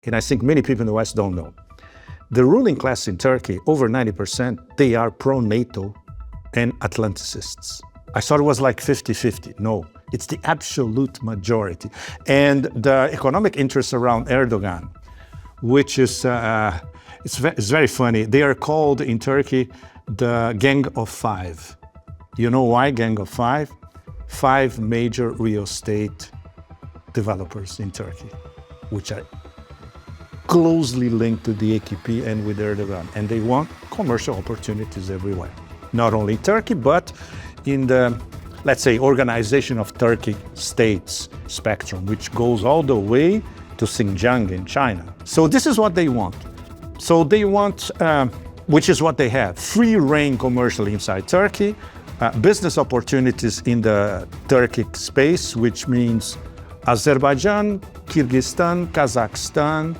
and I think many people in the West don't know. The ruling class in Turkey, over 90%, they are pro-NATO and Atlanticists. I thought it was like 50-50. No, it's the absolute majority. And the economic interests around Erdogan, which is, it's very funny. They are called in Turkey the Gang of Five. You know why Gang of Five? 5 major real estate developers in Turkey, which are closely linked to the AKP and with Erdogan. And they want commercial opportunities everywhere. Not only Turkey, but in the, let's say, Organization of Turkic States spectrum, which goes all the way to Xinjiang in China. So this is what they want. So they want, which is what they have, free reign commercially inside Turkey, business opportunities in the Turkic space, which means Azerbaijan, Kyrgyzstan, Kazakhstan,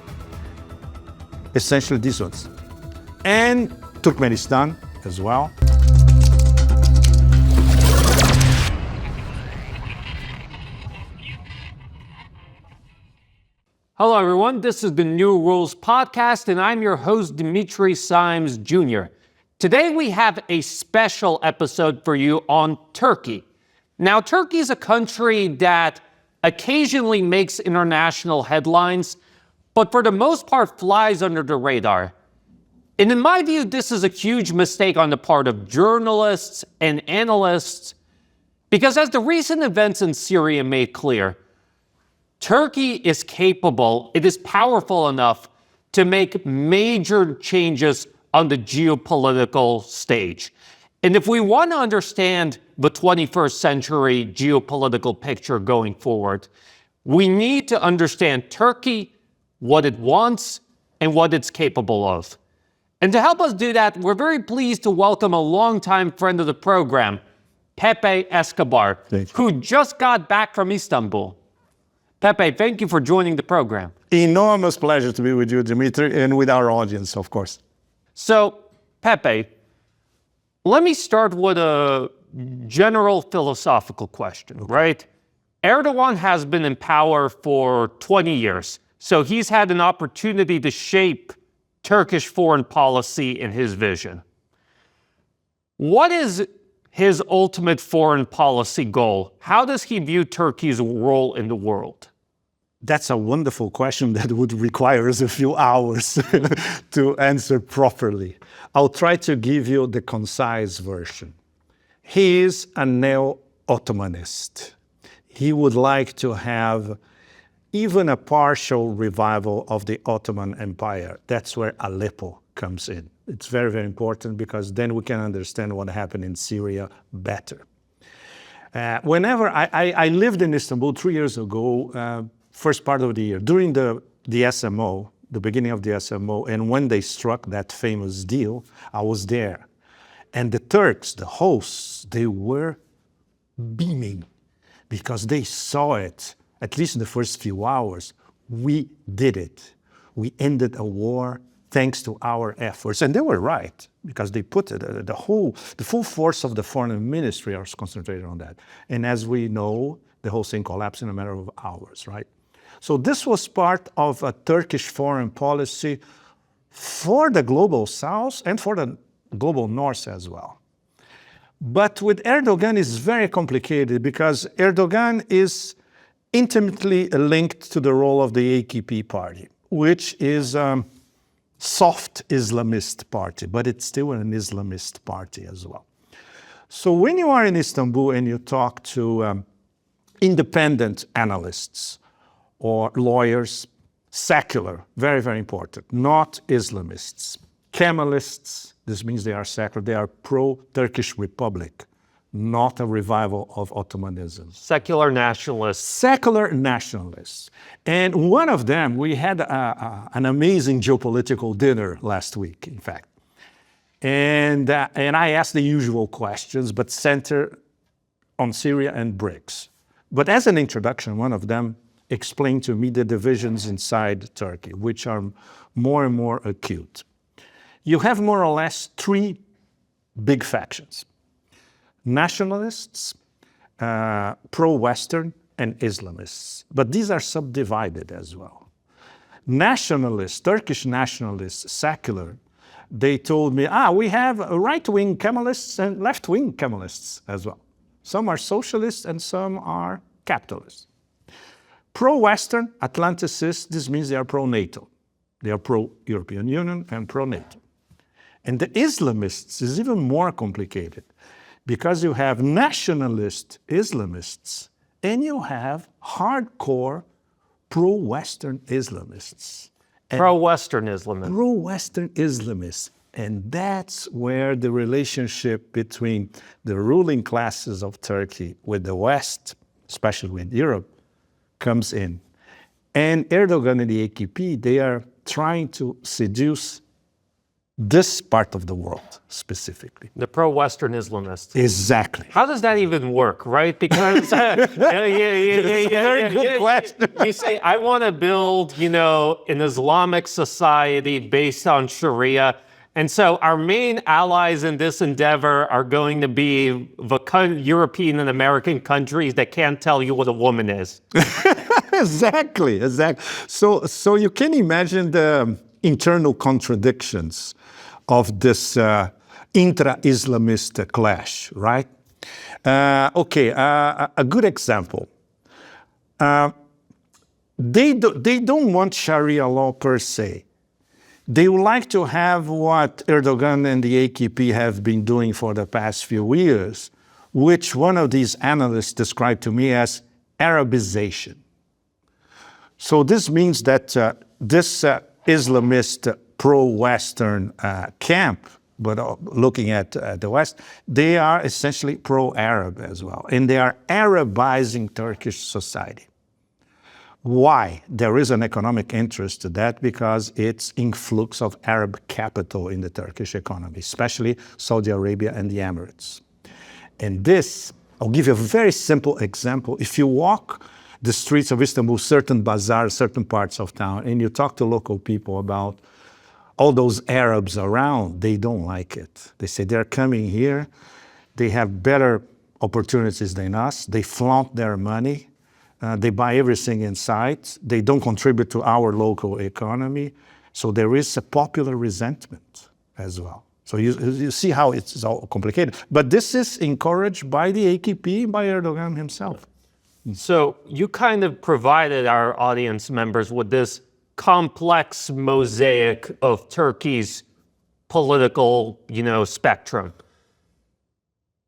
essentially these ones, and Turkmenistan as well. Hello, everyone. This is the New Rules Podcast, and I'm your host, Dimitri Simes Jr. Today, we have a special episode for you on Turkey. Now, Turkey is a country that occasionally makes international headlines, but for the most part flies under the radar. And in my view, this is a huge mistake on the part of journalists and analysts, because as the recent events in Syria made clear, Turkey is capable, it is powerful enough to make major changes on the geopolitical stage. And if we want to understand the 21st century geopolitical picture going forward, we need to understand Turkey, what it wants, and what it's capable of. And to help us do that, we're very pleased to welcome a longtime friend of the program, Pepe Escobar, who just got back from Istanbul. Pepe, thank you for joining the program. Enormous pleasure to be with you, Dimitri, and with our audience, of course. So, Pepe, let me start with a general philosophical question, right? Erdogan has been in power for 20 years, so he's had an opportunity to shape Turkish foreign policy in his vision. What is his ultimate foreign policy goal? How does he view Turkey's role in the world? That's a wonderful question that would require us a few hours to answer properly. I'll try to give you the concise version. He is a neo-Ottomanist. He would like to have even a partial revival of the Ottoman Empire. That's where Aleppo comes in. It's very, very important because then we can understand what happened in Syria better. Whenever I lived in Istanbul 3 years ago, first part of the year, during the SMO, the beginning of the SMO, and when they struck that famous deal, I was there. And the Turks, the hosts, they were beaming because they saw it, at least in the first few hours. We did it. We ended a war thanks to our efforts. And they were right, because they put the full force of the foreign ministry was concentrated on that. And as we know, the whole thing collapsed in a matter of hours, right? So this was part of a Turkish foreign policy for the global south and for the global north as well. But with Erdogan, it's very complicated because Erdogan is intimately linked to the role of the AKP party, which is a soft Islamist party, but it's still an Islamist party as well. So when you are in Istanbul and you talk to independent analysts or lawyers, secular, very, very important, not Islamists. Kemalists, this means they are secular, they are pro-Turkish Republic, not a revival of Ottomanism. Secular nationalists. Secular nationalists. And one of them, we had an amazing geopolitical dinner last week, in fact. And I asked the usual questions, but center on Syria and BRICS. But as an introduction, one of them explained to me the divisions inside Turkey, which are more and more acute. You have more or less 3 big factions: nationalists, pro-Western, and Islamists. But these are subdivided as well. nationalists, Turkish nationalists, secular, they told me, we have right-wing Kemalists and left-wing Kemalists as well. Some are socialists and some are capitalists. Pro-Western Atlanticists, this means they are pro-NATO. They are pro-European Union and pro-NATO. And the Islamists is even more complicated because you have nationalist Islamists and you have hardcore pro-Western Islamists. Pro-Western Islamists. Pro-Western Islamists. And that's where the relationship between the ruling classes of Turkey with the West, especially with Europe, comes in. And Erdogan and the AKP, they are trying to seduce this part of the world specifically. The pro-Western Islamists. Exactly. How does that even work, right? Because very good question. You say, I want to build, an Islamic society based on Sharia. And so our main allies in this endeavor are going to be the European and American countries that can't tell you what a woman is. Exactly. So you can imagine the internal contradictions of this intra-Islamist clash, right? A good example. They don't want Sharia law per se. They would like to have what Erdogan and the AKP have been doing for the past few years, which one of these analysts described to me as Arabization. So this means that this Islamist pro-Western camp, but looking at the West, they are essentially pro-Arab as well. And they are Arabizing Turkish society. Why? There is an economic interest to that because it's influx of Arab capital in the Turkish economy, especially Saudi Arabia and the Emirates. And this, I'll give you a very simple example. If you walk the streets of Istanbul, certain bazaars, certain parts of town, and you talk to local people about all those Arabs around, they don't like it. They say they're coming here, they have better opportunities than us, they flaunt their money, they buy everything in sight, they don't contribute to our local economy, so there is a popular resentment as well. So you see how it's all complicated. But this is encouraged by the AKP, by Erdogan himself. So you kind of provided our audience members with this complex mosaic of Turkey's political, spectrum.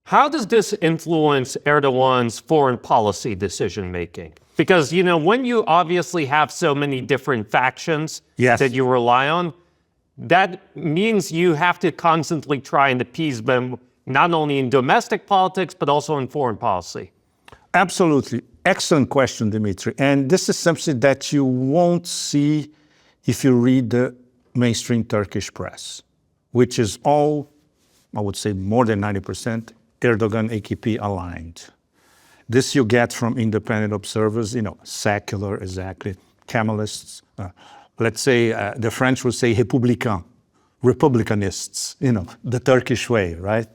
How does this influence Erdogan's foreign policy decision-making? Because, when you obviously have so many different factions that you rely on, that means you have to constantly try and appease them, not only in domestic politics, but also in foreign policy. Absolutely. Excellent question, Dimitri. And this is something that you won't see if you read the mainstream Turkish press, which is all, I would say more than 90%, Erdogan AKP aligned. This you get from independent observers, secular, exactly, Kemalists. Let's say the French would say républicains, republicanists, the Turkish way, right?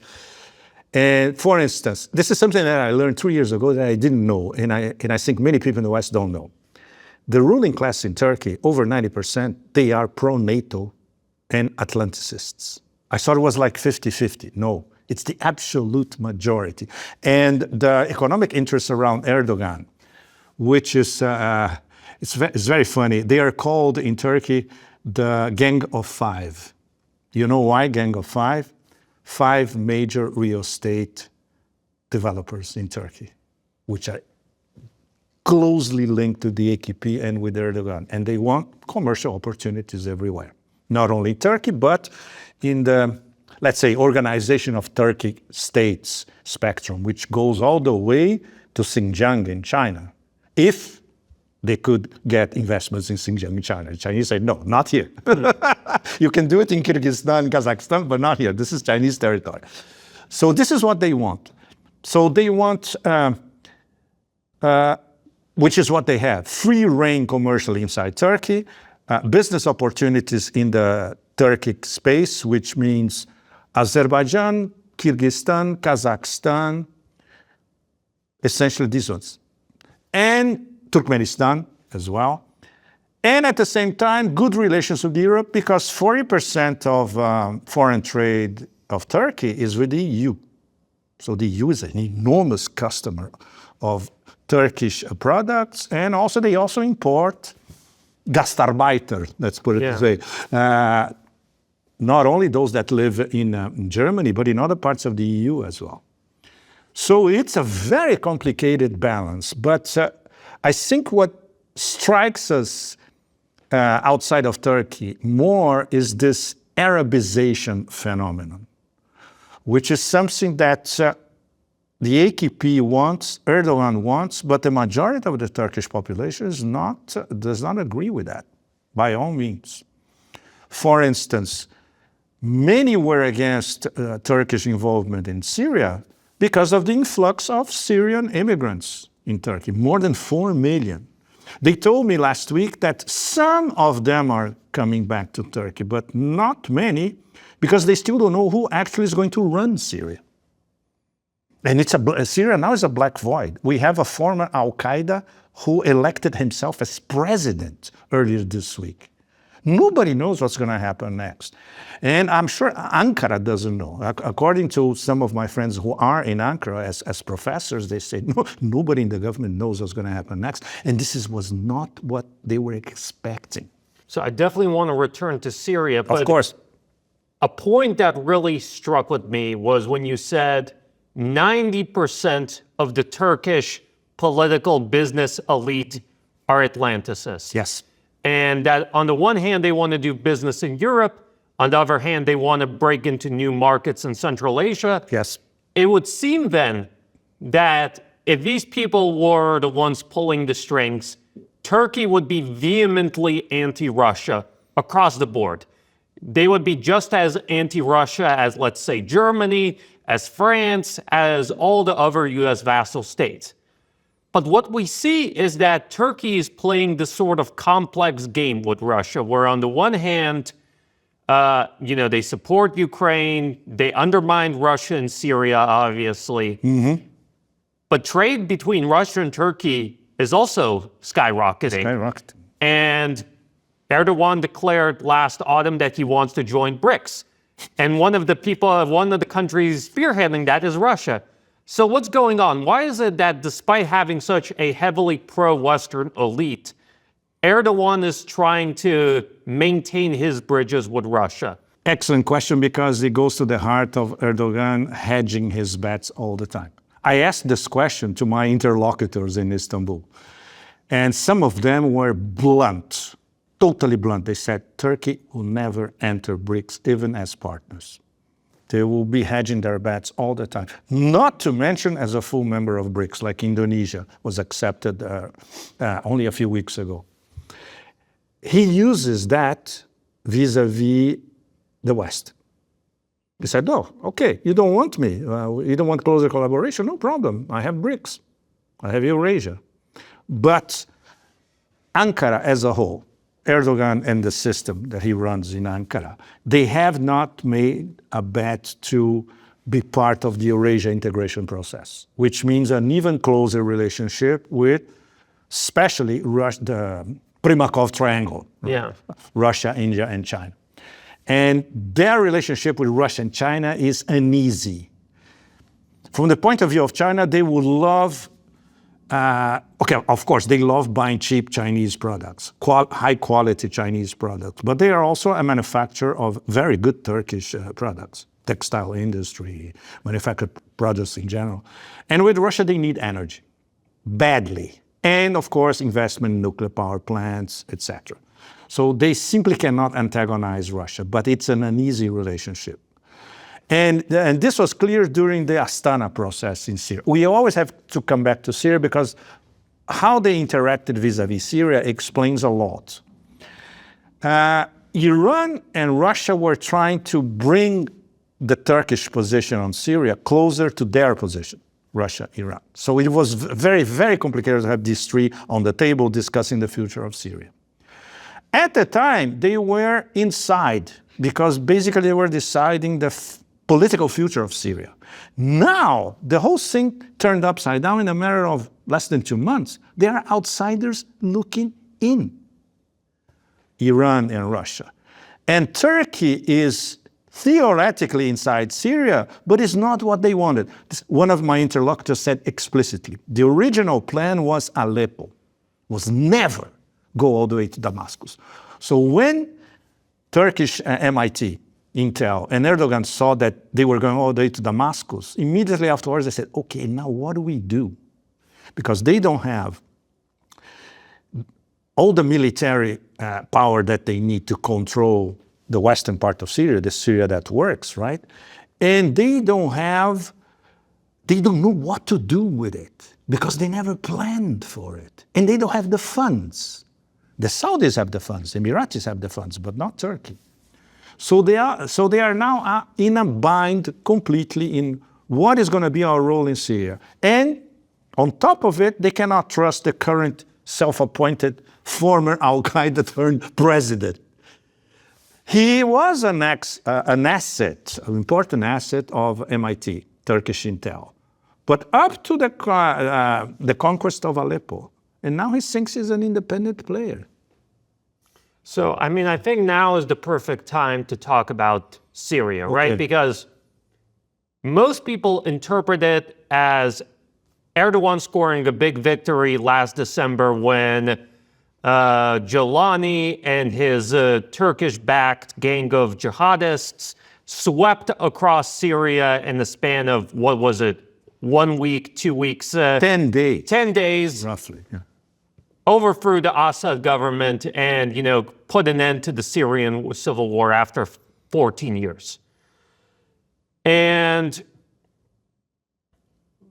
And for instance, this is something that I learned 3 years ago that I didn't know, and I think many people in the West don't know. The ruling class in Turkey, over 90%, they are pro-NATO and Atlanticists. I thought it was like 50-50. No, it's the absolute majority. And the economic interests around Erdogan, which is, it's very funny. They are called in Turkey the Gang of Five. You know why Gang of Five? 5 major real estate developers in Turkey, which are closely linked to the AKP and with Erdogan. And they want commercial opportunities everywhere. Not only Turkey, but in the, let's say, Organization of Turkic States spectrum, which goes all the way to Xinjiang in China. If they could get investments in Xinjiang in China. The Chinese say, no, not here. You can do it in Kyrgyzstan, Kazakhstan, but not here. This is Chinese territory. So this is what they want. So they want, which is what they have, free reign commercially inside Turkey, business opportunities in the Turkic space, which means Azerbaijan, Kyrgyzstan, Kazakhstan, essentially these ones. And Turkmenistan as well. And at the same time, good relations with Europe, because 40% of foreign trade of Turkey is with the EU. So the EU is an enormous customer of Turkish products, and also they also import Gastarbeiter, let's put it this way. Not only those that live in Germany, but in other parts of the EU as well. So it's a very complicated balance, but I think what strikes us outside of Turkey more is this Arabization phenomenon, which is something that the AKP wants, Erdogan wants, but the majority of the Turkish population does not agree with that, by all means. For instance, many were against Turkish involvement in Syria because of the influx of Syrian immigrants in Turkey, more than 4 million. They told me last week that some of them are coming back to Turkey, but not many, because they still don't know who actually is going to run Syria. And Syria now is a black void. We have a former Al-Qaeda who elected himself as president earlier this week. Nobody knows what's going to happen next. And I'm sure Ankara doesn't know. According to some of my friends who are in Ankara as professors, they say, no, nobody in the government knows what's going to happen next. And this was not what they were expecting. So I definitely want to return to Syria. But of course. A point that really struck with me was when you said 90% of the Turkish political business elite are Atlanticists. Yes. And that on the one hand, they want to do business in Europe. On the other hand, they want to break into new markets in Central Asia. Yes. It would seem then that if these people were the ones pulling the strings, Turkey would be vehemently anti-Russia across the board. They would be just as anti-Russia as, let's say, Germany, as France, as all the other US vassal states. But what we see is that Turkey is playing this sort of complex game with Russia, where on the one hand, they support Ukraine, they undermine Russia and Syria, obviously. Mm-hmm. But trade between Russia and Turkey is also skyrocketing. And Erdogan declared last autumn that he wants to join BRICS. And one of the countries spearheading that is Russia. So what's going on? Why is it that despite having such a heavily pro-Western elite, Erdogan is trying to maintain his bridges with Russia? Excellent question, because it goes to the heart of Erdogan hedging his bets all the time. I asked this question to my interlocutors in Istanbul, and some of them were blunt, totally blunt. They said Turkey will never enter BRICS, even as partners. They will be hedging their bets all the time. Not to mention as a full member of BRICS, like Indonesia was accepted only a few weeks ago. He uses that vis-a-vis the West. He said, oh, okay, you don't want me. You don't want closer collaboration? No problem. I have BRICS. I have Eurasia. But Ankara as a whole, Erdogan and the system that he runs in Ankara, they have not made a bet to be part of the Eurasia integration process, which means an even closer relationship with especially the Primakov Triangle, Russia, India, and China. And their relationship with Russia and China is uneasy. From the point of view of China, they would love of course, they love buying cheap Chinese products, high-quality Chinese products, but they are also a manufacturer of very good Turkish products, textile industry, manufactured products in general. And with Russia, they need energy, badly. And, of course, investment in nuclear power plants, etc. So they simply cannot antagonize Russia, but it's an uneasy relationship. And this was clear during the Astana process in Syria. We always have to come back to Syria because how they interacted vis-a-vis Syria explains a lot. Iran and Russia were trying to bring the Turkish position on Syria closer to their position, Russia, Iran. So it was very, very complicated to have these three on the table discussing the future of Syria. At the time, they were inside because basically they were deciding the political future of Syria. Now, the whole thing turned upside down in a matter of less than 2 months. They are outsiders looking in. Iran and Russia. And Turkey is theoretically inside Syria, but it's not what they wanted. One of my interlocutors said explicitly, the original plan was Aleppo, was never go all the way to Damascus. So when Turkish MIT, Intel, and Erdogan saw that they were going all the way to Damascus, immediately afterwards they said, okay, now what do we do? Because they don't have all the military power that they need to control the western part of Syria, the Syria that works, right? And they don't know what to do with it because they never planned for it. And they don't have the funds. The Saudis have the funds, the Emiratis have the funds, but not Turkey. So they are now in a bind completely in what is going to be our role in Syria. And on top of it, they cannot trust the current self-appointed former Al-Qaeda turned president. He was an asset, an important asset of MIT, Turkish Intel. But up to the conquest of Aleppo, and now he thinks he's an independent player. So, I mean, I think now is the perfect time to talk about Syria, Okay. right? Because most people interpret it as Erdogan scoring a big victory last December when Jolani and his Turkish-backed gang of jihadists swept across Syria in the span of, what was it, 1 week, 2 weeks? 10 days. 10 days. Roughly, yeah. Overthrew the Assad government and, put an end to the Syrian civil war after 14 years. And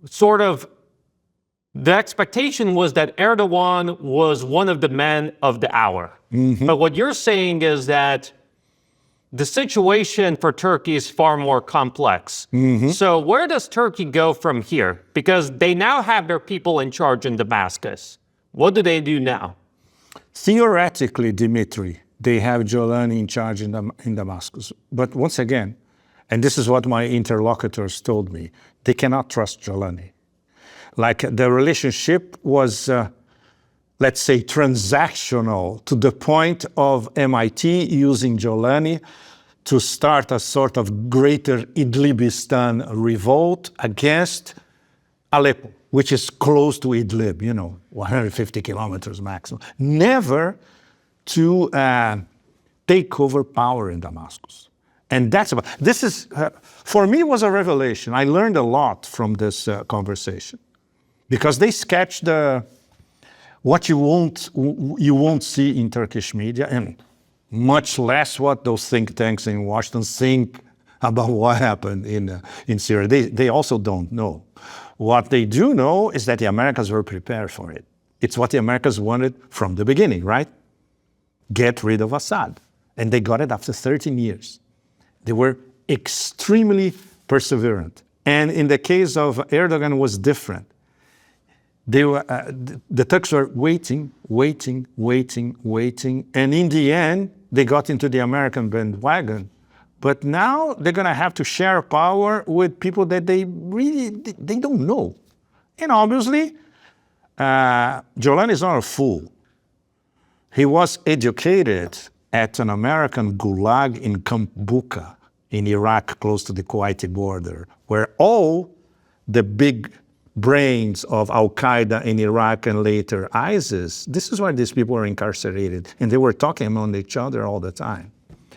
sort of the expectation was that Erdogan was one of the men of the hour. Mm-hmm. But what you're saying is that the situation for Turkey is far more complex. Mm-hmm. So where does Turkey go from here? Because they now have their people in charge in Damascus. What do they do now? Theoretically, Dimitri, they have Jolani in charge in Damascus. But once again, and this is what my interlocutors told me, they cannot trust Jolani. Like the relationship was, let's say, transactional to the point of MIT using Jolani to start a sort of greater Idlibistan revolt against Aleppo, which is close to Idlib, 150 kilometers maximum. Never to take over power in Damascus. And this is, for me, was a revelation. I learned a lot from this conversation. Because they sketch what you won't see in Turkish media, and much less what those think tanks in Washington think about what happened in Syria. They also don't know. What they do know is that the Americans were prepared for it. It's what the Americans wanted from the beginning, right? Get rid of Assad. And they got it after 13 years. They were extremely perseverant. And in the case of Erdogan, it was different. The Turks were waiting, and in the end, they got into the American bandwagon. But now they're going to have to share power with people that they don't know. And obviously, Jolani is not a fool. He was educated at an American gulag in Camp Bucca in Iraq, close to the Kuwaiti border, where all the big brains of Al-Qaeda in Iraq and later ISIS, this is why these people were incarcerated. And they were talking among each other all the time.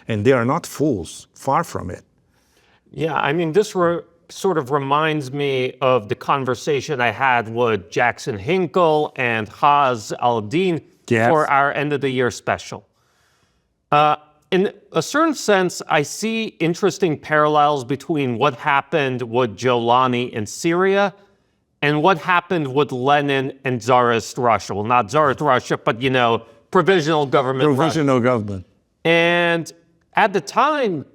And they are not fools, far from it. Yeah, I mean, this sort of reminds me of the conversation I had with Jackson Hinkle and Haz Al-Din for our end of the year special. In a certain sense, I see interesting parallels between what happened with Jolani in Syria and what happened with Lenin and Tsarist Russia. Well, not Tsarist Russia, but, provisional government Russia. Provisional government. And at the time,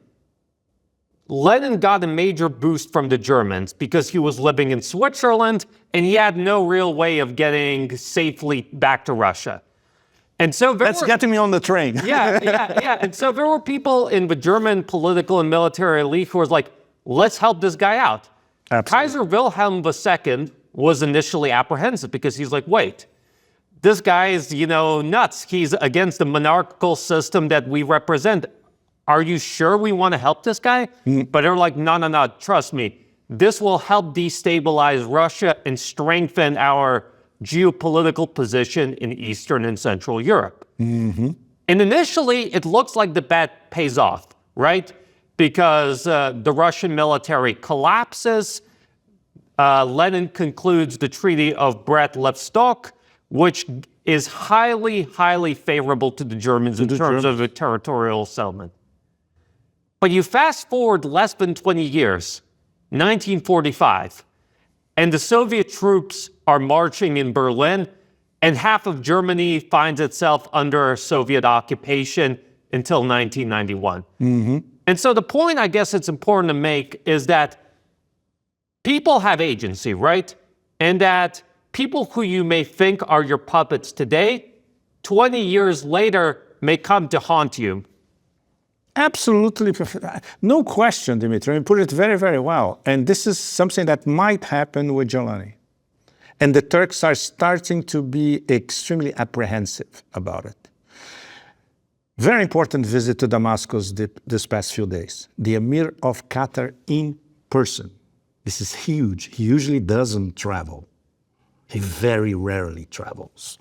Lenin got a major boost from the Germans because he was living in Switzerland and he had no real way of getting safely back to Russia. And so That's getting me on the train. yeah. And so there were people in the German political and military elite who was like, let's help this guy out. Absolutely. Kaiser Wilhelm II was initially apprehensive because he's like, wait, this guy is, nuts. He's against the monarchical system that we represent. Are you sure we want to help this guy? But they're like, no, trust me. This will help destabilize Russia and strengthen our geopolitical position in Eastern and Central Europe. And initially, it looks like the bet pays off, right? Because the Russian military collapses. Lenin concludes the Treaty of Brest-Litovsk, which is highly, highly favorable to the Germans in terms of a territorial settlement. But you fast forward less than 20 years, 1945, and the Soviet troops are marching in Berlin, and half of Germany finds itself under Soviet occupation until 1991. And so the point I guess it's important to make is that people have agency, right? And that people who you may think are your puppets today, 20 years later, may come to haunt you. Absolutely. No question, Dimitri. You put it very, very well. And this is something that might happen with Jolani. And the Turks are starting to be extremely apprehensive about it. Very important visit to Damascus this past few days. The Emir of Qatar in person. This is huge. He usually doesn't travel. He very rarely travels.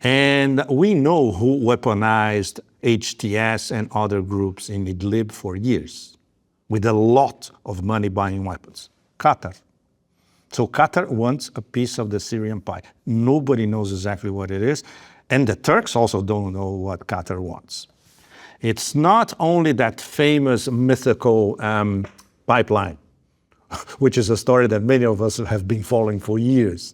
And we know who weaponized HTS and other groups in Idlib for years, with a lot of money buying weapons. Qatar. So Qatar wants a piece of the Syrian pie. Nobody knows exactly what it is. And the Turks also don't know what Qatar wants. It's not only that famous mythical pipeline, which is a story that many of us have been following for years.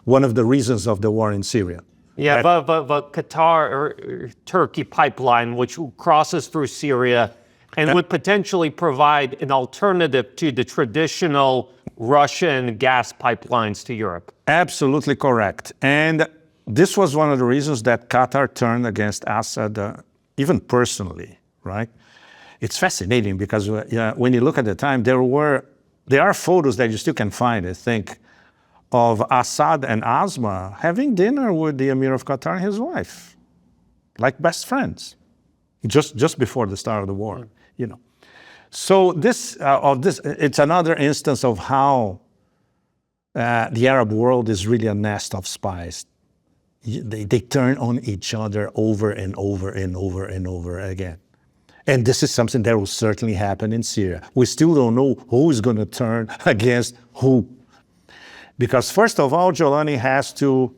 One of the reasons of the war in Syria. Yeah, the Qatar or Turkey pipeline, which crosses through Syria and would potentially provide an alternative to the traditional Russian gas pipelines to Europe. Absolutely correct. And this was one of the reasons that Qatar turned against Assad, even personally, right? It's fascinating because when you look at the time, there are photos that you still can find, I think, of Assad and Asma having dinner with the Emir of Qatar and his wife, like best friends, just before the start of the war, So it's another instance of how the Arab world is really a nest of spies. They turn on each other over and over and over and over again. And this is something that will certainly happen in Syria. We still don't know who is going to turn against who. Because first of all, Jolani has to,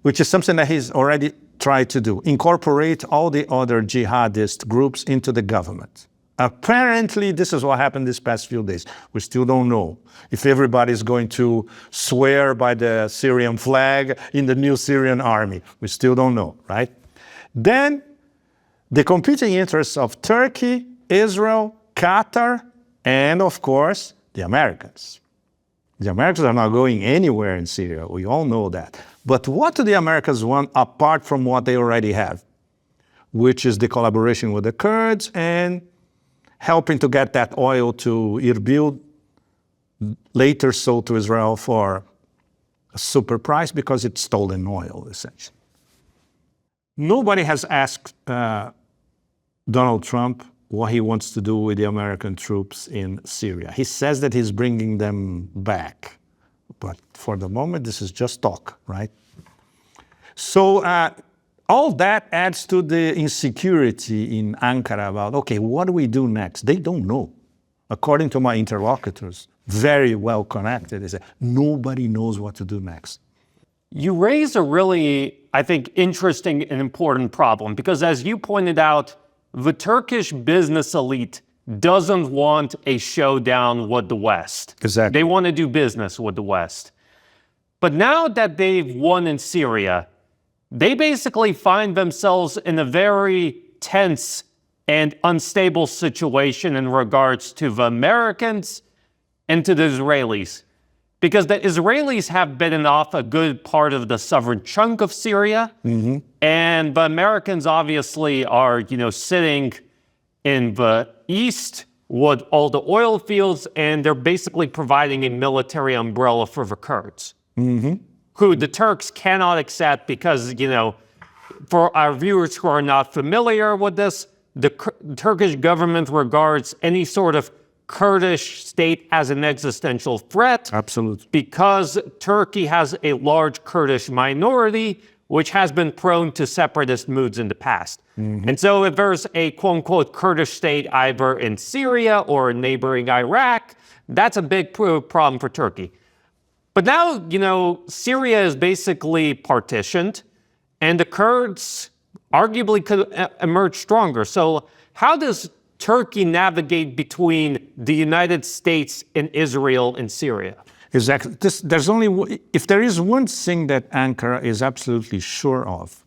which is something that he's already tried to do, incorporate all the other jihadist groups into the government. Apparently, this is what happened these past few days. We still don't know if everybody's going to swear by the Syrian flag in the new Syrian army. We still don't know, right? Then, the competing interests of Turkey, Israel, Qatar, and of course, the Americans. The Americans are not going anywhere in Syria. We all know that. But what do the Americans want apart from what they already have? Which is the collaboration with the Kurds and helping to get that oil to Erbil, later sold to Israel for a super price because it's stolen oil, essentially. Nobody has asked Donald Trump what he wants to do with the American troops in Syria. He says that he's bringing them back. But for the moment, this is just talk, right? So all that adds to the insecurity in Ankara about, okay, what do we do next? They don't know. According to my interlocutors, very well connected, they say, nobody knows what to do next. You raise a really, I think, interesting and important problem because as you pointed out, the Turkish business elite doesn't want a showdown with the West. Exactly. They want to do business with the West. But now that they've won in Syria, they basically find themselves in a very tense and unstable situation in regards to the Americans and to the Israelis. Because the Israelis have bitten off a good part of the southern chunk of Syria, and the Americans obviously are, sitting in the east with all the oil fields, and they're basically providing a military umbrella for the Kurds. who the Turks cannot accept because, for our viewers who are not familiar with this, the Turkish government regards any sort of Kurdish state as an existential threat. Absolutely. Because Turkey has a large Kurdish minority, which has been prone to separatist moods in the past. And so if there's a quote-unquote Kurdish state either in Syria or in neighboring Iraq, that's a big problem for Turkey. But now, Syria is basically partitioned, and the Kurds arguably could emerge stronger. So how does Turkey navigate between the United States and Israel and Syria? Exactly. If there is one thing that Ankara is absolutely sure of,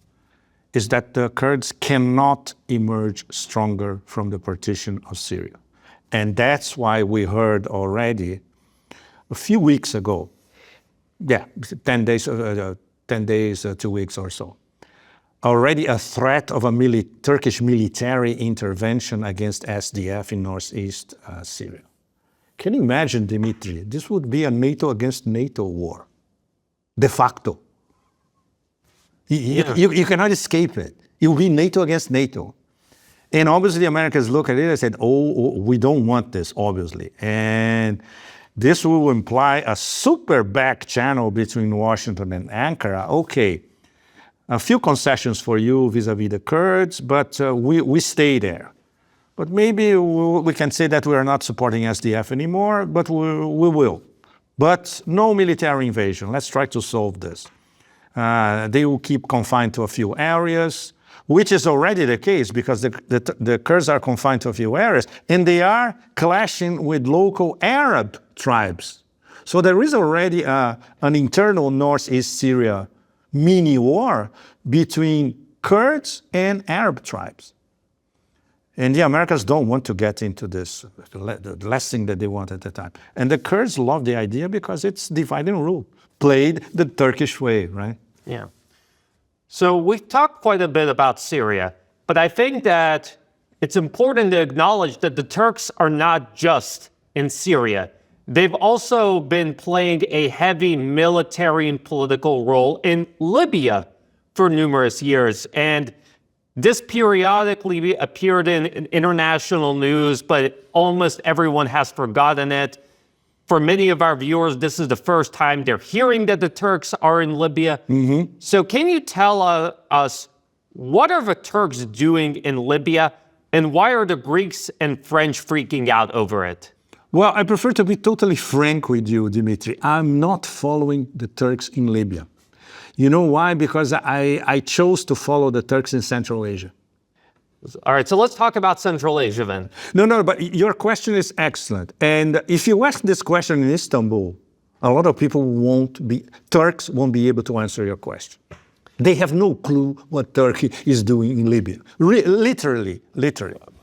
is that the Kurds cannot emerge stronger from the partition of Syria. And that's why we heard already a few weeks ago, 10 days, 2 weeks or so, already a threat of a Turkish military intervention against SDF in northeast Syria. Can you imagine, Dimitri? This would be a NATO against NATO war, de facto. You cannot escape it. It will be NATO against NATO. And obviously, Americans look at it and said, we don't want this, obviously. And this will imply a super back channel between Washington and Ankara. Okay, a few concessions for you vis-a-vis the Kurds, but we stay there. But maybe we can say that we are not supporting SDF anymore, but we will. But no military invasion. Let's try to solve this. They will keep confined to a few areas, which is already the case because the Kurds are confined to a few areas, and they are clashing with local Arab tribes. So there is already an internal northeast Syria mini war between Kurds and Arab tribes. And the Americans don't want to get into this, the last thing that they want at the time. And the Kurds love the idea because it's divide and rule, played the Turkish way, right? Yeah. So we've talked quite a bit about Syria, but I think that it's important to acknowledge that the Turks are not just in Syria. They've also been playing a heavy military and political role in Libya for numerous years. And this periodically appeared in international news, but almost everyone has forgotten it. For many of our viewers, this is the first time they're hearing that the Turks are in Libya. So can you tell us, what are the Turks doing in Libya, and why are the Greeks and French freaking out over it? Well, I prefer to be totally frank with you, Dimitri. I'm not following the Turks in Libya. You know why? Because I chose to follow the Turks in Central Asia. All right, so let's talk about Central Asia then. No, but your question is excellent. And if you ask this question in Istanbul, a lot of people Turks won't be able to answer your question. They have no clue what Turkey is doing in Libya. Literally.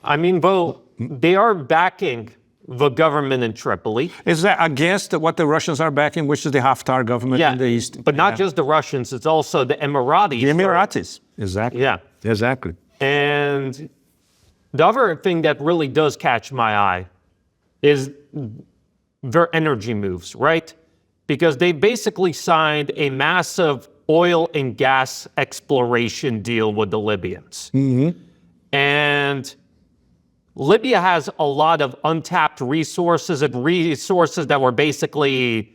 I mean, Bo, they are backing the government in Tripoli. Is that against what the Russians are backing, which is the Haftar government in the east? But not just the Russians, it's also the Emiratis. The Emiratis, exactly. Yeah. Exactly. And the other thing that really does catch my eye is their energy moves, right? Because they basically signed a massive oil and gas exploration deal with the Libyans. And Libya has a lot of untapped resources and resources that were basically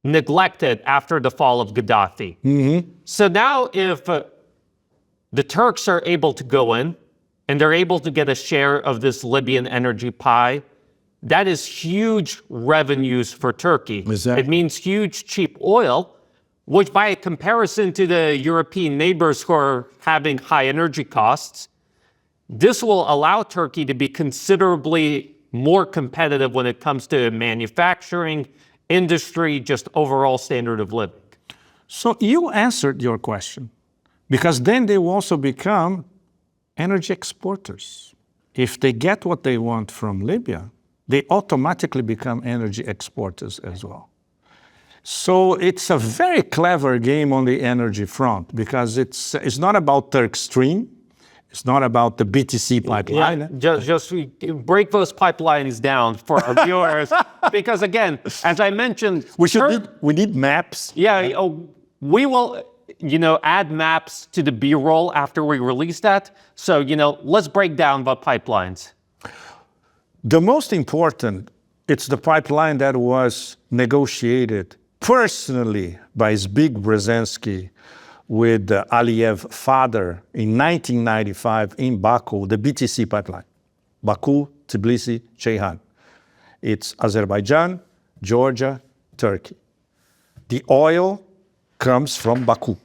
neglected after the fall of Gaddafi. So now if the Turks are able to go in and they're able to get a share of this Libyan energy pie, that is huge revenues for Turkey. Exactly. It means huge cheap oil, which by comparison to the European neighbors who are having high energy costs, this will allow Turkey to be considerably more competitive when it comes to manufacturing, industry, just overall standard of living. So you answered your question, because then they will also become energy exporters. If they get what they want from Libya, they automatically become energy exporters as well. So it's a very clever game on the energy front, because it's not about Turk Stream. It's not about the BTC pipeline. Yeah, just break those pipelines down for our viewers. Because again, as I mentioned, we need maps. Yeah, We will, add maps to the B-roll after we release that. So, let's break down the pipelines. The most important, it's the pipeline that was negotiated personally by Zbig Brzezinski with Aliyev father in 1995 in Baku, the BTC pipeline. Baku, Tbilisi, Ceyhan. It's Azerbaijan, Georgia, Turkey. The oil comes from Baku.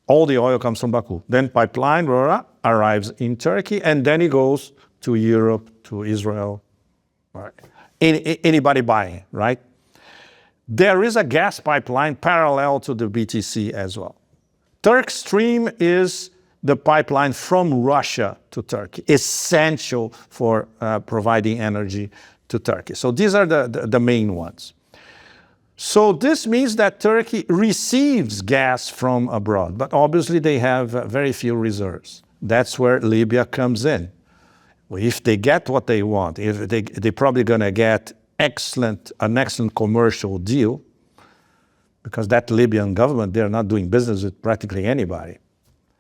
All the oil comes from Baku. Then pipeline arrives in Turkey, and then it goes to Europe, to Israel. Right. Anybody buying, right? There is a gas pipeline parallel to the BTC as well. Turkstream is the pipeline from Russia to Turkey, essential for providing energy to Turkey. So these are the main ones. So this means that Turkey receives gas from abroad, but obviously they have very few reserves. That's where Libya comes in. If they get what they want, if they're probably going to get an excellent commercial deal, because that Libyan government, they're not doing business with practically anybody.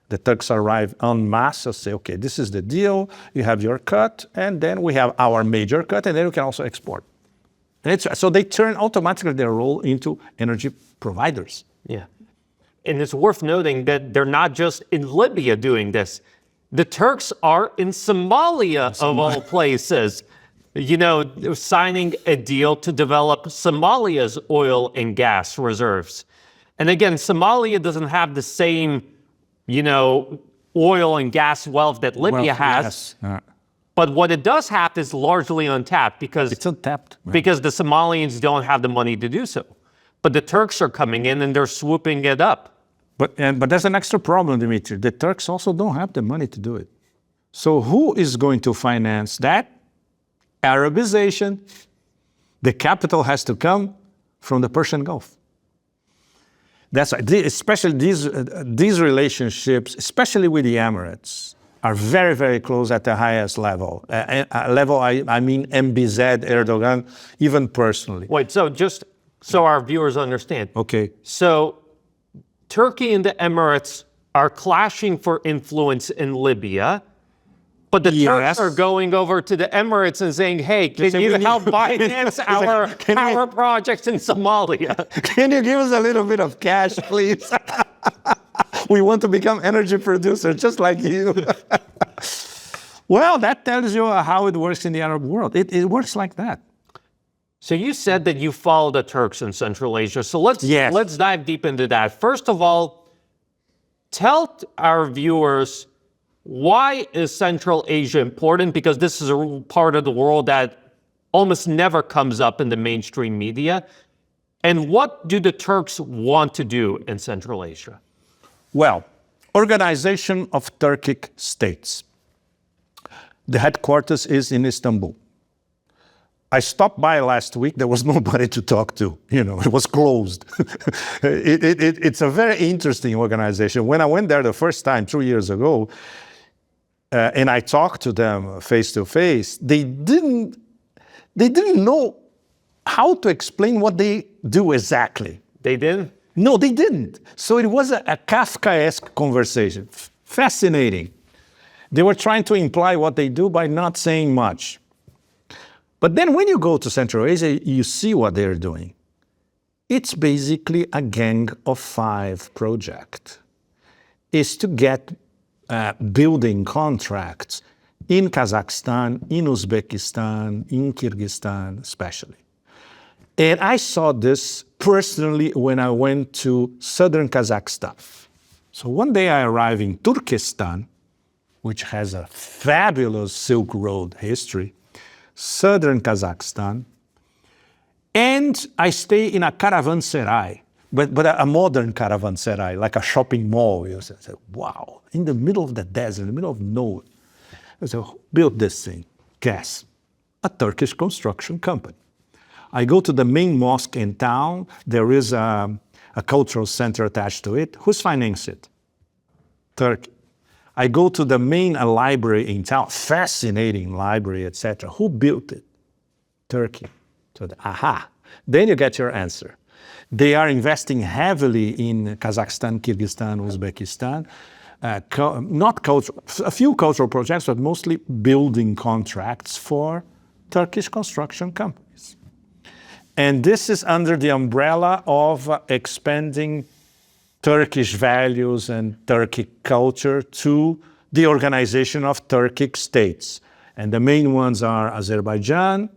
The Turks arrive en masse and say, okay, this is the deal, you have your cut, and then we have our major cut, and then we can also export. So they turn automatically their role into energy providers. Yeah. And it's worth noting that they're not just in Libya doing this. The Turks are in Somalia, of all places, signing a deal to develop Somalia's oil and gas reserves. And again, Somalia doesn't have the same, oil and gas wealth that Libya has. Yes. But what it does have is largely untapped because it's untapped. Right. Because the Somalians don't have the money to do so. But the Turks are coming in and they're swooping it up. But there's an extra problem, Dimitri. The Turks also don't have the money to do it. So who is going to finance that? Arabization. The capital has to come from the Persian Gulf. That's especially these relationships, especially with the Emirates, are very, very close at the highest level. I mean MBZ, Erdogan, even personally. Wait, so just so our viewers understand. Okay. So Turkey and the Emirates are clashing for influence in Libya, but the Turks are going over to the Emirates and saying, hey, can you help finance our projects in Somalia? Can you give us a little bit of cash, please? We want to become energy producers just like you. Well, that tells you how it works in the Arab world. It works like that. So you said that you follow the Turks in Central Asia. So let's dive deep into that. First of all, tell our viewers, why is Central Asia important? Because this is a part of the world that almost never comes up in the mainstream media. And what do the Turks want to do in Central Asia? Well, Organization of Turkic States. The headquarters is in Istanbul. I stopped by last week. There was nobody to talk to. It was closed. It's a very interesting organization. When I went there the first time 2 years ago, and I talked to them face to face, they didn't know how to explain what they do exactly. They didn't? No, they didn't. So it was a Kafkaesque conversation. Fascinating. They were trying to imply what they do by not saying much. But then when you go to Central Asia, you see what they're doing. It's basically a gang of 5 project. It's to get building contracts in Kazakhstan, in Uzbekistan, in Kyrgyzstan especially. And I saw this personally when I went to southern Kazakhstan. So one day I arrived in Turkestan, which has a fabulous Silk Road history, southern Kazakhstan, and I stay in a caravanserai, but a modern caravanserai, like a shopping mall. You say, wow, in the middle of the desert, in the middle of nowhere. I said, built this thing, gas, a Turkish construction company. I go to the main mosque in town. There is a cultural center attached to it. Who's financing it? Turkey. I go to the main library in town, fascinating library, etc. Who built it? Turkey. So aha, then you get your answer. They are investing heavily in Kazakhstan, Kyrgyzstan, Uzbekistan. A few cultural projects, but mostly building contracts for Turkish construction companies. And this is under the umbrella of expanding Turkish values and Turkic culture to the organization of Turkic states. And the main ones are Azerbaijan,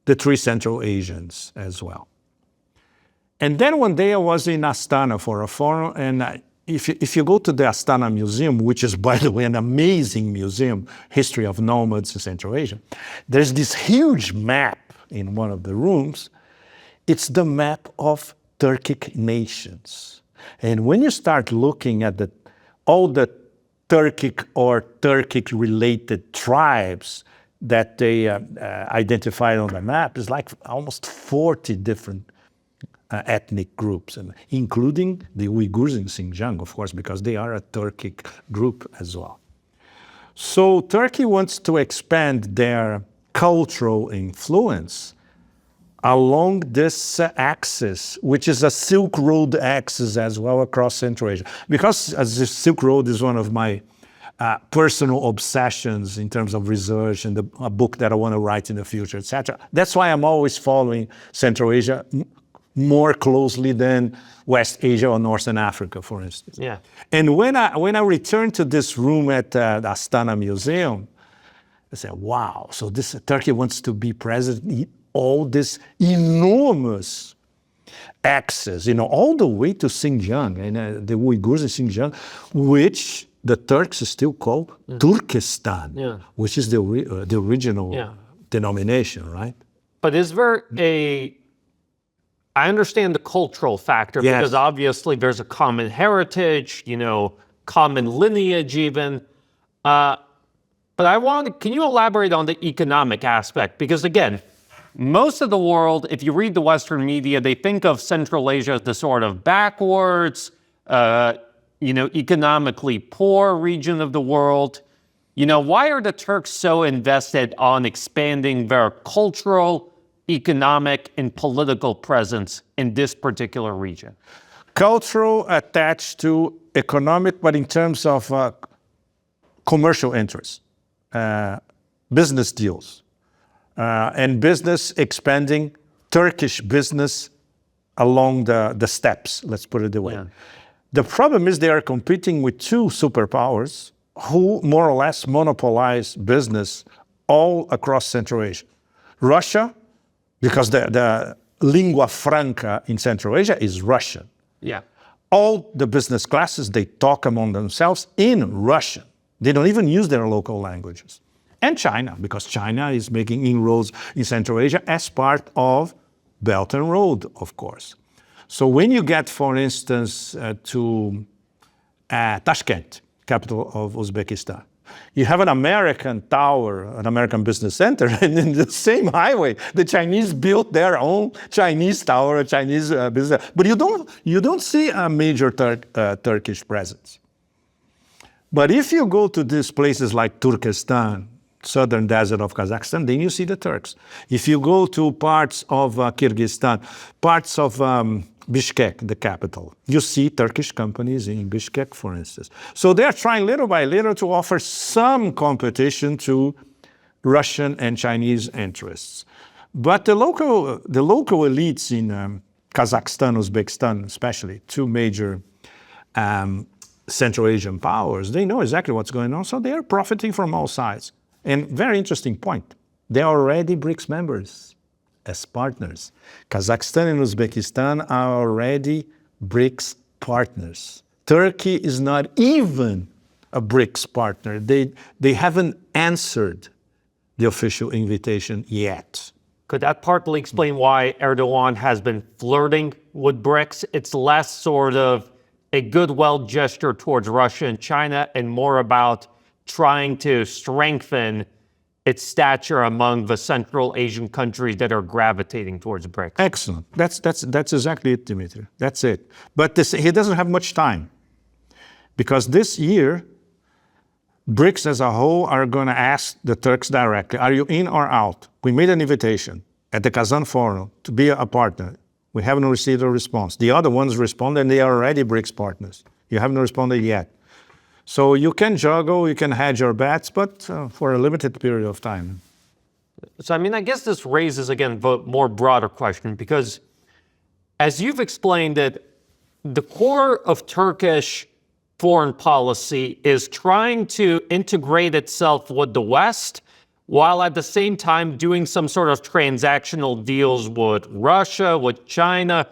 the three Central Asians as well. And then one day I was in Astana for a forum, and if you go to the Astana Museum, which is, by the way, an amazing museum, history of nomads in Central Asia, there's this huge map in one of the rooms. It's the map of Turkic nations. And when you start looking at all the Turkic or Turkic-related tribes that they identified on the map, it's like almost 40 different ethnic groups, and including the Uyghurs in Xinjiang, of course, because they are a Turkic group as well. So Turkey wants to expand their cultural influence along this axis, which is a Silk Road axis as well across Central Asia. Because as the Silk Road is one of my personal obsessions in terms of research and a book that I want to write in the future, etc. That's why I'm always following Central Asia more closely than West Asia or Northern Africa, for instance. Yeah. And when I returned to this room at the Astana Museum, I said, wow, so this Turkey wants to be present in all this enormous access, all the way to Xinjiang, and the Uyghurs in Xinjiang, which the Turks still call Turkestan, which is the original denomination, right? But is there I understand the cultural factor, because obviously there's a common heritage, common lineage even. But can you elaborate on the economic aspect? Because again, most of the world, if you read the Western media, they think of Central Asia as the sort of backwards, economically poor region of the world. Why are the Turks so invested on expanding their cultural, economic, and political presence in this particular region? Cultural attached to economic, but in terms of commercial interests, business deals, and business expanding Turkish business along the steppes, let's put it that way. Yeah. The problem is they are competing with two superpowers who more or less monopolize business all across Central Asia. Russia, because the lingua franca in Central Asia is Russian. Yeah. All the business classes, they talk among themselves in Russian. They don't even use their local languages. And China, because China is making inroads in Central Asia as part of Belt and Road, of course. So when you get, for instance, to Tashkent, capital of Uzbekistan, you have an American tower, an American business center, and in the same highway, the Chinese built their own Chinese tower, a Chinese business. But you don't see a major Turkish presence. But if you go to these places like Turkestan, southern desert of Kazakhstan, then you see the Turks. If you go to parts of Kyrgyzstan, parts of Bishkek, the capital, you see Turkish companies in Bishkek, for instance. So they're trying little by little to offer some competition to Russian and Chinese interests. But the local elites in Kazakhstan, Uzbekistan especially, two major Central Asian powers, they know exactly what's going on, so they are profiting from all sides. And very interesting point, they are already BRICS members as partners. Kazakhstan and Uzbekistan are already BRICS partners. Turkey is not even a BRICS partner. They haven't answered the official invitation yet. Could that partly explain why Erdogan has been flirting with BRICS? It's less sort of a goodwill gesture towards Russia and China and more about trying to strengthen its stature among the Central Asian countries that are gravitating towards BRICS. Excellent. That's exactly it, Dimitri. That's it. But he doesn't have much time, because this year, BRICS as a whole are going to ask the Turks directly, are you in or out? We made an invitation at the Kazan Forum to be a partner. We haven't received a response. The other ones respond, and they are already BRICS partners. You haven't responded yet. So you can juggle, you can hedge your bets, but for a limited period of time. So, I mean, I guess this raises, again, a more broader question, because as you've explained it, the core of Turkish foreign policy is trying to integrate itself with the West, while at the same time doing some sort of transactional deals with Russia, with China,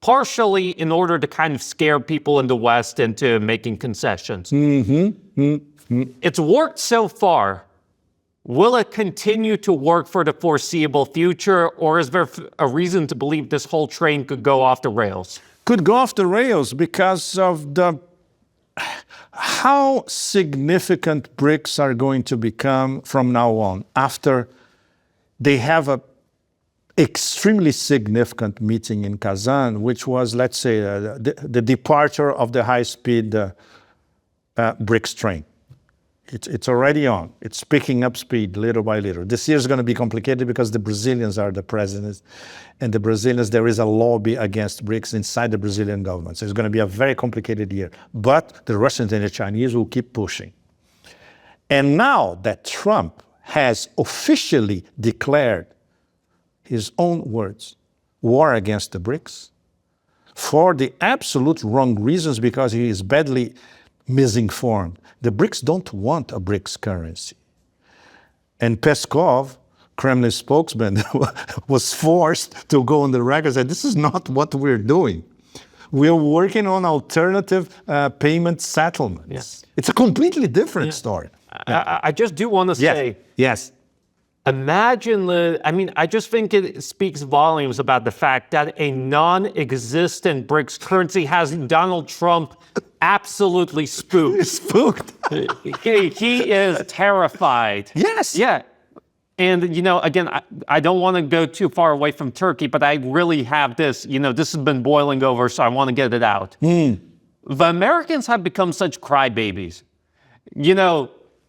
partially in order to kind of scare people in the West into making concessions. It's worked so far. Will it continue to work for the foreseeable future, or is there a reason to believe this whole train could go off the rails? Could go off the rails because of how significant BRICS are going to become from now on, after they have a extremely significant meeting in Kazan, which was, let's say, the departure of the high-speed BRICS train. It's already on. It's picking up speed little by little. This year is going to be complicated because the Brazilians are the presidents, and the Brazilians, there is a lobby against BRICS inside the Brazilian government. So it's going to be a very complicated year. But the Russians and the Chinese will keep pushing. And now that Trump has officially declared his own words, war against the BRICS, for the absolute wrong reasons, because he is badly misinformed. The BRICS don't want a BRICS currency. And Peskov, Kremlin spokesman, was forced to go on the record and say, this is not what we're doing. We're working on alternative payment settlements. Yes. It's a completely different story. I just do want to say, Yes. imagine I just think it speaks volumes about the fact that a non-existent BRICS currency has Donald Trump absolutely spooked. Spooked. He is terrified. Yes. Yeah. And, again, I don't want to go too far away from Turkey, but I really have this, this has been boiling over, so I want to get it out. The Americans have become such crybabies.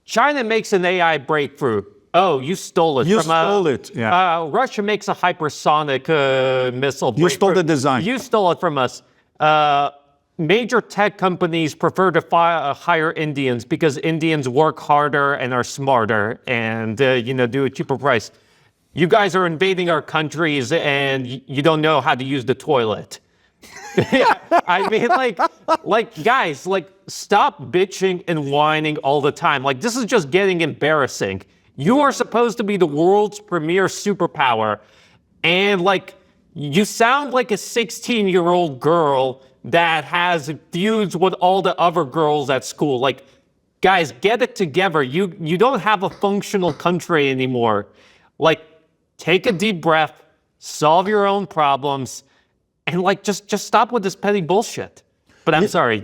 China makes an AI breakthrough. Oh, you stole it. You stole it. Yeah. Russia makes a hypersonic missile. You stole the design. You stole it from us. Major tech companies prefer to hire Indians because Indians work harder and are smarter and, do a cheaper price. You guys are invading our countries and you don't know how to use the toilet. I mean, guys, stop bitching and whining all the time. This is just getting embarrassing. You are supposed to be the world's premier superpower. And you sound like a 16-year-old girl that has feuds with all the other girls at school. Guys, get it together. You don't have a functional country anymore. Take a deep breath, solve your own problems, and just stop with this petty bullshit. But I'm sorry,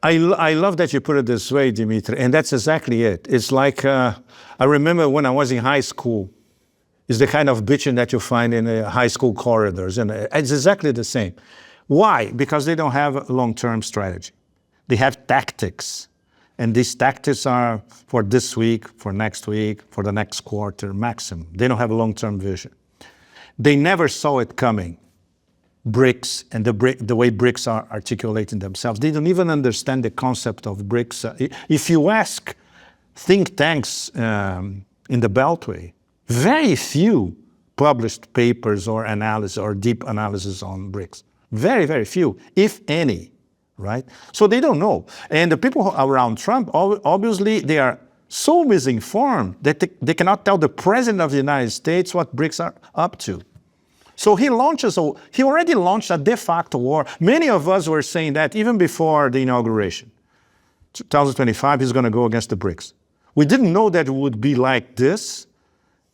I love that you put it this way, Dimitri, and that's exactly it. It's I remember when I was in high school, it's the kind of bitching that you find in high school corridors, and it's exactly the same. Why? Because they don't have a long-term strategy. They have tactics, and these tactics are for this week, for next week, for the next quarter maximum. They don't have a long-term vision. They never saw it coming. BRICS and the way BRICS are articulating themselves. They don't even understand the concept of BRICS. If you ask think tanks in the Beltway, very few published papers or analysis or deep analysis on BRICS. Very, very few, if any, right? So they don't know. And the people around Trump, obviously, they are so misinformed that they cannot tell the president of the United States what BRICS are up to. So he already launched a de facto war. Many of us were saying that even before the inauguration. 2025, he's going to go against the BRICS. We didn't know that it would be like this,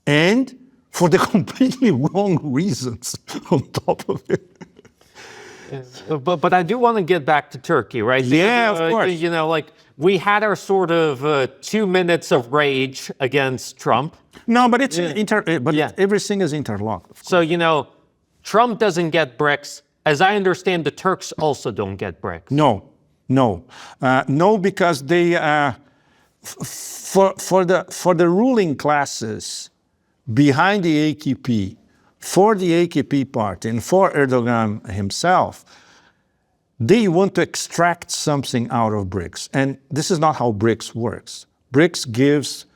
and for the completely wrong reasons on top of it. But I do want to get back to Turkey, right? Yeah, of course. We had our sort of 2 minutes of rage against Trump. No, but everything is interlocked. So, Trump doesn't get BRICS. As I understand, the Turks also don't get BRICS. No, because they for the ruling classes behind the AKP, for the AKP party and for Erdogan himself, they want to extract something out of BRICS. And this is not how BRICS works. BRICS gives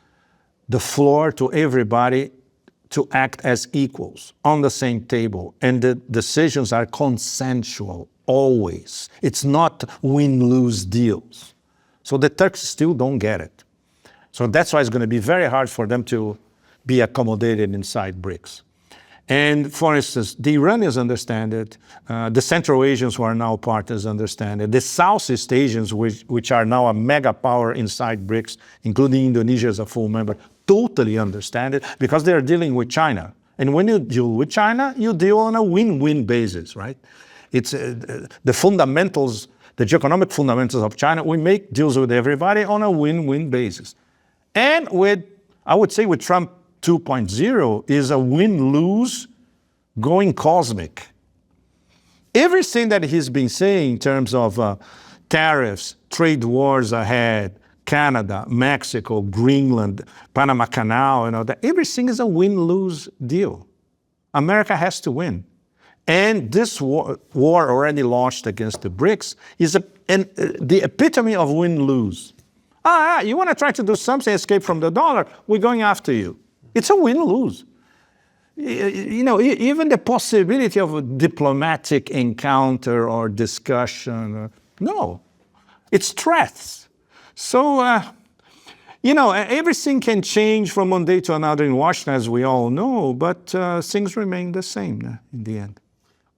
the floor to everybody to act as equals on the same table. And the decisions are consensual, always. It's not win-lose deals. So the Turks still don't get it. So that's why it's going to be very hard for them to be accommodated inside BRICS. And for instance, the Iranians understand it, the Central Asians who are now partners understand it, the Southeast Asians, which are now a mega power inside BRICS, including Indonesia as a full member, totally understand it because they're dealing with China. And when you deal with China, you deal on a win-win basis, right? It's the fundamentals, the geoeconomic fundamentals of China, we make deals with everybody on a win-win basis. And with, I would say with Trump 2.0 is a win-lose going cosmic. Everything that he's been saying in terms of tariffs, trade wars ahead, Canada, Mexico, Greenland, Panama Canal, everything is a win-lose deal. America has to win. And this war already launched against the BRICS is the epitome of win-lose. You want to try to do something, escape from the dollar, we're going after you. It's a win-lose. Even the possibility of a diplomatic encounter or discussion, no, it's threats. So, everything can change from one day to another in Washington, as we all know, but things remain the same in the end.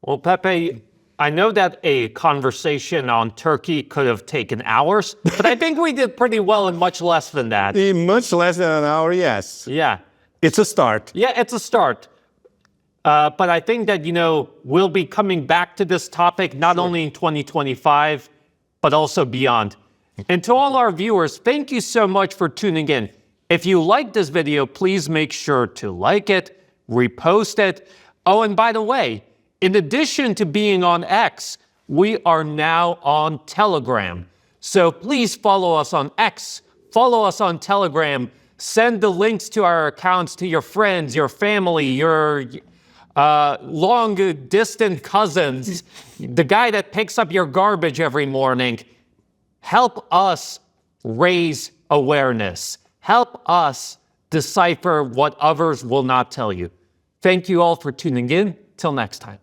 Well, Pepe, I know that a conversation on Turkey could have taken hours, but I think we did pretty well in much less than that. In much less than an hour, yes. Yeah. It's a start. Yeah, it's a start. But I think that, we'll be coming back to this topic not only in 2025, but also beyond. And to all our viewers, thank you so much for tuning in. If you like this video, please make sure to like it, repost it. Oh, and by the way, in addition to being on X, we are now on Telegram. So please follow us on X, follow us on Telegram, send the links to our accounts to your friends, your family, your long-distance cousins, the guy that picks up your garbage every morning. Help us raise awareness. Help us decipher what others will not tell you. Thank you all for tuning in. Till next time.